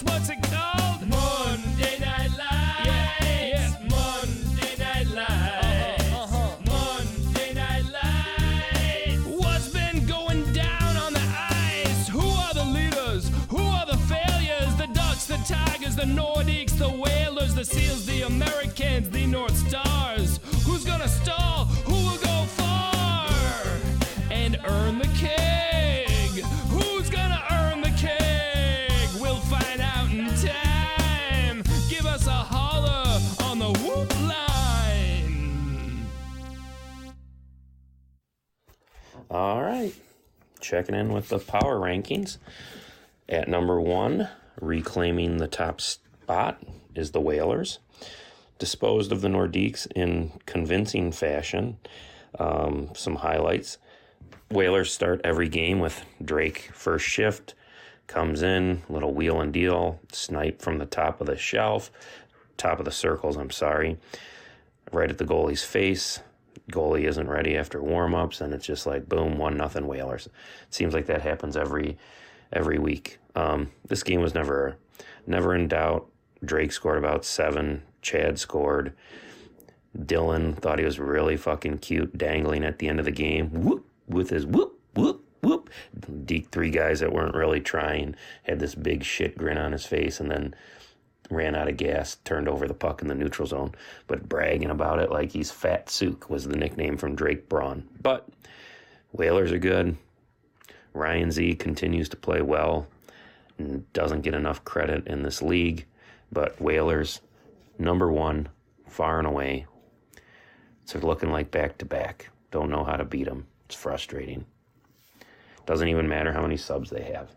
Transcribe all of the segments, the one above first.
what's it called? Monday Night Lights. Yeah. Monday Night Lights. Monday Night Lights. What's been going down on the ice? Who are the leaders? Who are the failures? The Ducks, the Tigers, the Nordiques, the Whalers, the Seals, the Americans, the North Stars. Who's gonna stall? Who will go far and earn the keg? Who's gonna earn the keg? We'll find out in time. Give us a holler on the whoop line. All right, checking in with the power rankings. At number 1, reclaiming the top spot is the Whalers. Disposed of the Nordiques in convincing fashion. Some highlights. Whalers start every game with Drake first shift. Comes in, little wheel and deal, snipe from the top of the shelf, top of the circles, right at the goalie's face. Goalie isn't ready after warm-ups, and it's just like, boom, 1-0 Whalers. It seems like that happens every week. This game was never in doubt. Drake scored about 7. Chad scored. Dylan thought he was really fucking cute, dangling at the end of the game. Whoop, with his whoop, whoop, whoop. The 3 guys that weren't really trying had this big shit grin on his face, and then ran out of gas, turned over the puck in the neutral zone, but bragging about it like he's Fat Sook was the nickname from Drake Braun. But Whalers are good. Ryan Z continues to play well and doesn't get enough credit in this league, but Whalers, number 1, far and away. It's looking like back-to-back. Don't know how to beat them. It's frustrating. Doesn't even matter how many subs they have.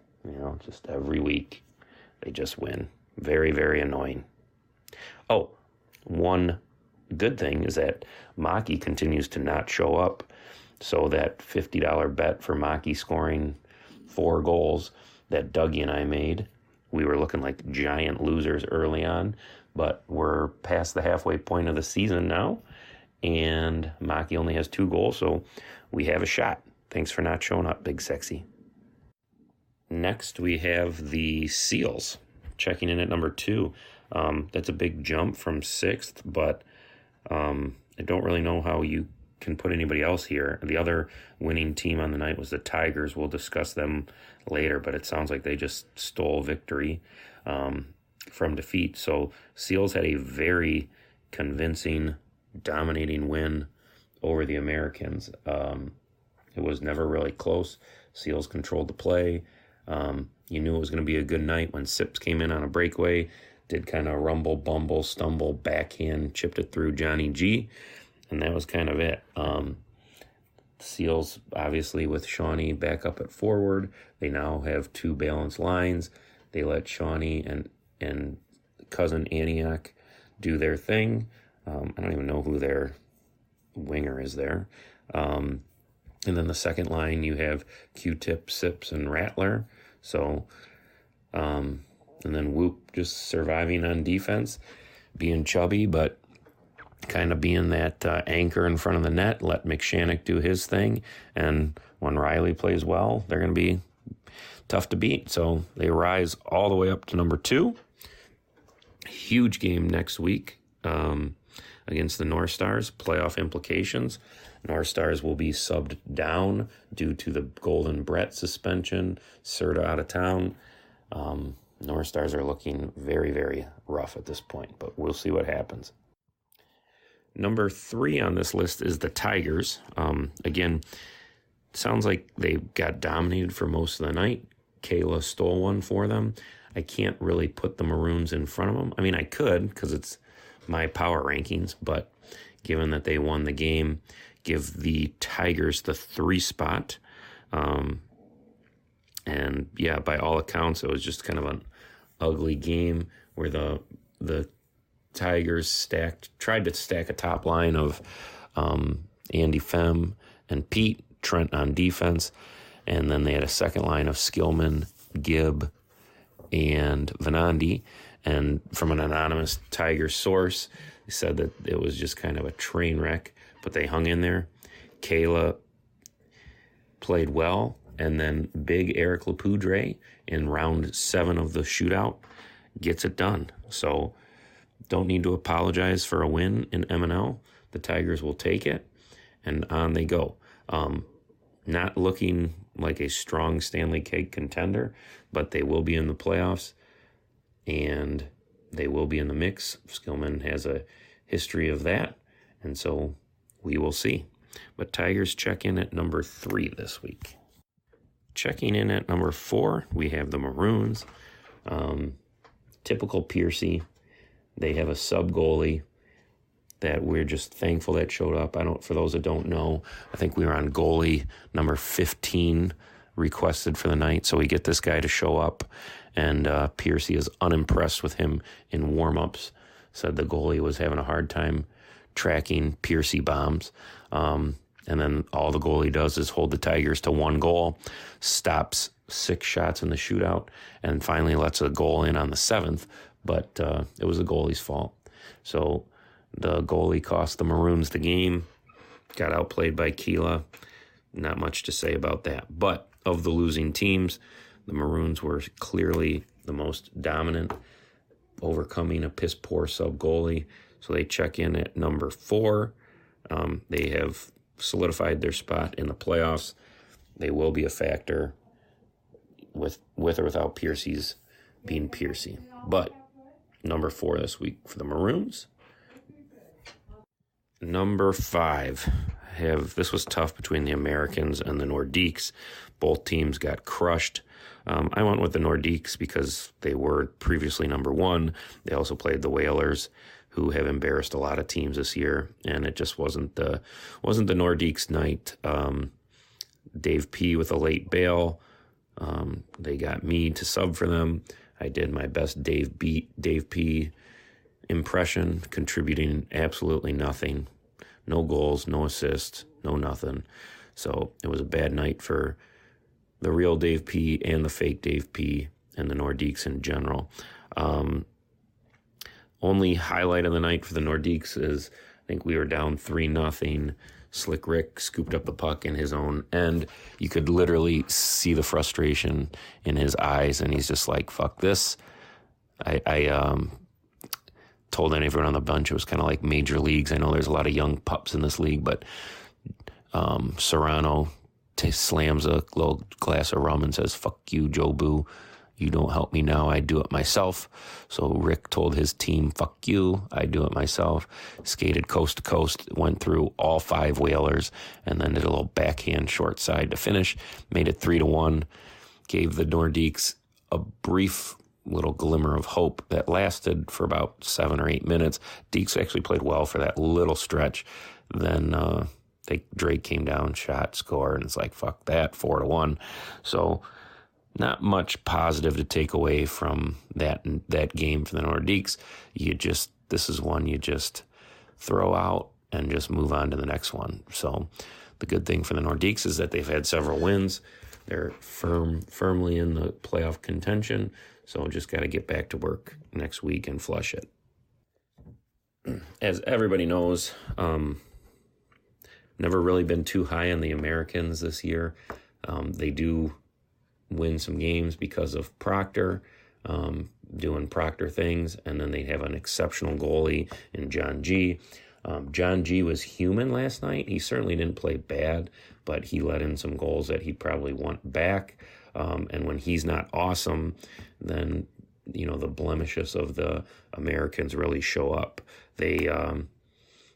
Just every week they just win. Very, very annoying. Oh, one good thing is that Maki continues to not show up. So that $50 bet for Maki scoring 4 goals that Dougie and I made, we were looking like giant losers early on, but we're past the halfway point of the season now, and Maki only has 2 goals, so we have a shot. Thanks for not showing up, Big Sexy. Next, we have the Seals, checking in at number 2. That's a big jump from 6th, but I don't really know how you can put anybody else here. The other winning team on the night was the Tigers. We'll discuss them later, but it sounds like they just stole victory from defeat. So Seals had a very convincing, dominating win over the Americans. It was never really close. Seals controlled the play. You knew it was going to be a good night when Sips came in on a breakaway, did kind of rumble, bumble, stumble, backhand, chipped it through Johnny G, and that was kind of it. Seals, obviously, with Shawnee back up at forward, they now have 2 balanced lines. They let Shawnee and cousin Antioch do their thing. I don't even know who their winger is there. And then the second line, you have Q-Tip, Sips, and Rattler. So, and then Whoop just surviving on defense, being chubby, but kind of being that anchor in front of the net, let McShannock do his thing. And when Riley plays well, they're going to be tough to beat. So they rise all the way up to number 2. Huge game next week against the North Stars, playoff implications. North Stars will be subbed down due to the Golden Brett suspension, Serta out of town. North Stars are looking very, very rough at this point, but we'll see what happens. Number 3 on this list is the Tigers. Again, sounds like they got dominated for most of the night. Kayla stole one for them. I can't really put the Maroons in front of them. I mean, I could because it's my power rankings, but given that they won the game, give the Tigers the 3 spot. And yeah, by all accounts, it was just kind of an ugly game where the Tigers tried to stack a top line of Andy Fem and Pete, Trent on defense, and then they had a second line of Skillman, Gibb, and Venandi. And from an anonymous Tiger source, they said that it was just kind of a train wreck, but they hung in there. Kayla played well, and then big Eric Lapoudre in round 7 of the shootout gets it done. So don't need to apologize for a win in M&L. The Tigers will take it, and on they go. Not looking like a strong Stanley Cup contender, but they will be in the playoffs, and they will be in the mix. Skillman has a history of that, and so we will see. But Tigers check in at number 3 this week. Checking in at number 4, we have the Maroons. Typical Piercy. They have a sub goalie that we're just thankful that showed up. For those that don't know, I think we were on goalie number 15 requested for the night. So we get this guy to show up, and Piercy is unimpressed with him in warm-ups. Said the goalie was having a hard time tracking Piercy bombs. And then all the goalie does is hold the Tigers to 1 goal, stops 6 shots in the shootout, and finally lets a goal in on the 7th. But it was the goalie's fault. So the goalie cost the Maroons the game, got outplayed by Keela. Not much to say about that. But of the losing teams, the Maroons were clearly the most dominant, overcoming a piss-poor sub-goalie. So they check in at number 4. They have solidified their spot in the playoffs. They will be a factor with or without Piercy's being Piercy. But number 4 this week for the Maroons. Number 5. This was tough between the Americans and the Nordiques. Both teams got crushed. I went with the Nordiques because they were previously number 1. They also played the Whalers, who have embarrassed a lot of teams this year, and it just wasn't the Nordiques' night. Dave P. with a late bail. They got me to sub for them. I did my best Dave P. impression, contributing absolutely nothing. No goals, no assists, no nothing. So it was a bad night for the real Dave P. and the fake Dave P. and the Nordiques in general. Only highlight of the night for the Nordiques is I think we were down 3-0. Slick Rick scooped up the puck in his own end. You could literally see the frustration in his eyes, and he's just like, fuck this. I told everyone on the bench it was kind of like major leagues. I know there's a lot of young pups in this league, but Serrano slams a little glass of rum and says, fuck you, Joe Boo. You don't help me now, I do it myself. So Rick told his team, fuck you, I do it myself. Skated coast to coast, went through all 5 Whalers, and then did a little backhand short side to finish. Made it 3-1. Gave the Nordiques a brief little glimmer of hope that lasted for about 7 or 8 minutes. Deeks actually played well for that little stretch. Then Drake came down, shot, scored, and it's like, fuck that, 4-1. So not much positive to take away from that game for the Nordiques. This is one you just throw out and just move on to the next one. So the good thing for the Nordiques is that they've had several wins. They're firmly in the playoff contention. So just got to get back to work next week and flush it. As everybody knows, never really been too high on the Americans this year. They do win some games because of Proctor, doing Proctor things, and then they have an exceptional goalie in John G. John G was human last night. He certainly didn't play bad, but he let in some goals that he'd probably want back. And when he's not awesome, then the blemishes of the Americans really show up. They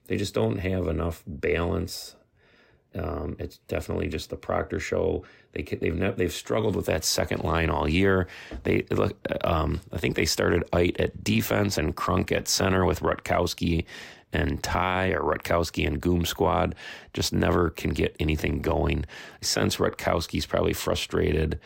just don't have enough balance. It's definitely just the Proctor show. They've struggled with that second line all year. I think they started Eit at defense and Krunk at center with Rutkowski and Ty, or Rutkowski and Goom squad. Just never can get anything going. I sense Rutkowski's probably frustrated,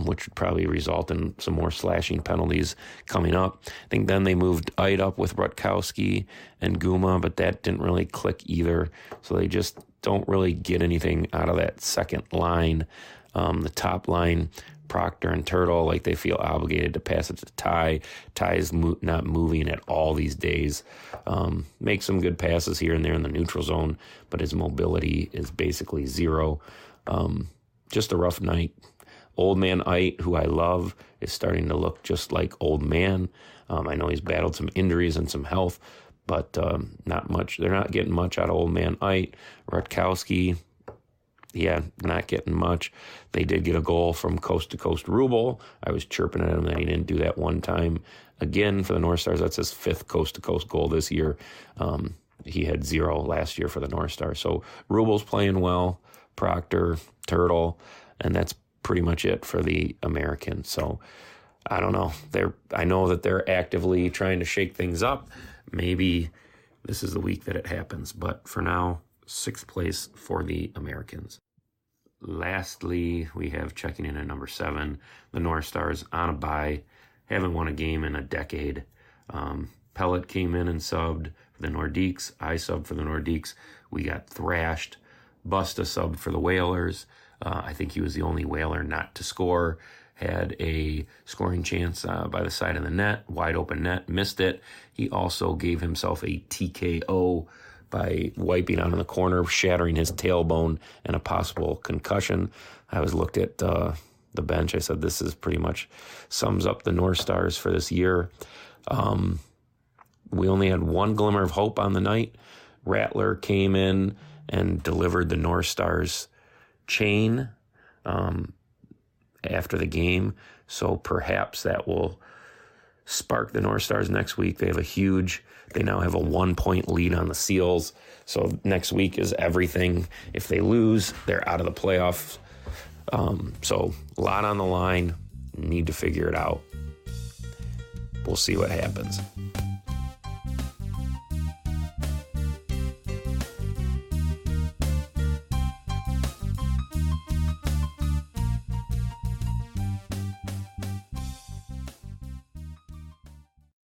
which would probably result in some more slashing penalties coming up. I think then they moved Eit up with Rutkowski and Guma, but that didn't really click either. So they just don't really get anything out of that second line. The top line, Proctor and Turtle, like they feel obligated to pass it to Ty. Ty is not moving at all these days. Makes some good passes here and there in the neutral zone, but his mobility is basically zero. Just a rough night Old Man Ite, who I love, is starting to look just like Old Man. I know he's battled some injuries and some health, but not much. They're not getting much out of Old Man Ite. Rutkowski, yeah, not getting much. They did get a goal from Coast to Coast Rubel. I was chirping at him that he didn't do that one time. Again, for the North Stars, that's his 5th Coast to Coast goal this year. He had 0 last year for the North Stars. So Rubel's playing well, Proctor, Turtle, and that's pretty much it for the Americans. So I don't know. I know that they're actively trying to shake things up. Maybe this is the week that it happens. But for now, 6th place for the Americans. Lastly, we have checking in at number 7, the North Stars on a bye. Haven't won a game in a decade. Pellet came in and subbed for the Nordiques. I subbed for the Nordiques. We got thrashed. Busta subbed for the Whalers. I think he was the only Whaler not to score. Had a scoring chance by the side of the net, wide open net, missed it. He also gave himself a TKO by wiping out in the corner, shattering his tailbone and a possible concussion. I was looked at the bench. I said, this is pretty much sums up the North Stars for this year. We only had one glimmer of hope on the night. Rattler came in and delivered the North Stars chain after the game. So perhaps that will spark the North Stars next week. They now have a 1-point lead on the Seals. So next week is everything. If they lose, they're out of the playoffs. So a lot on the line. Need to figure it out. We'll see what happens.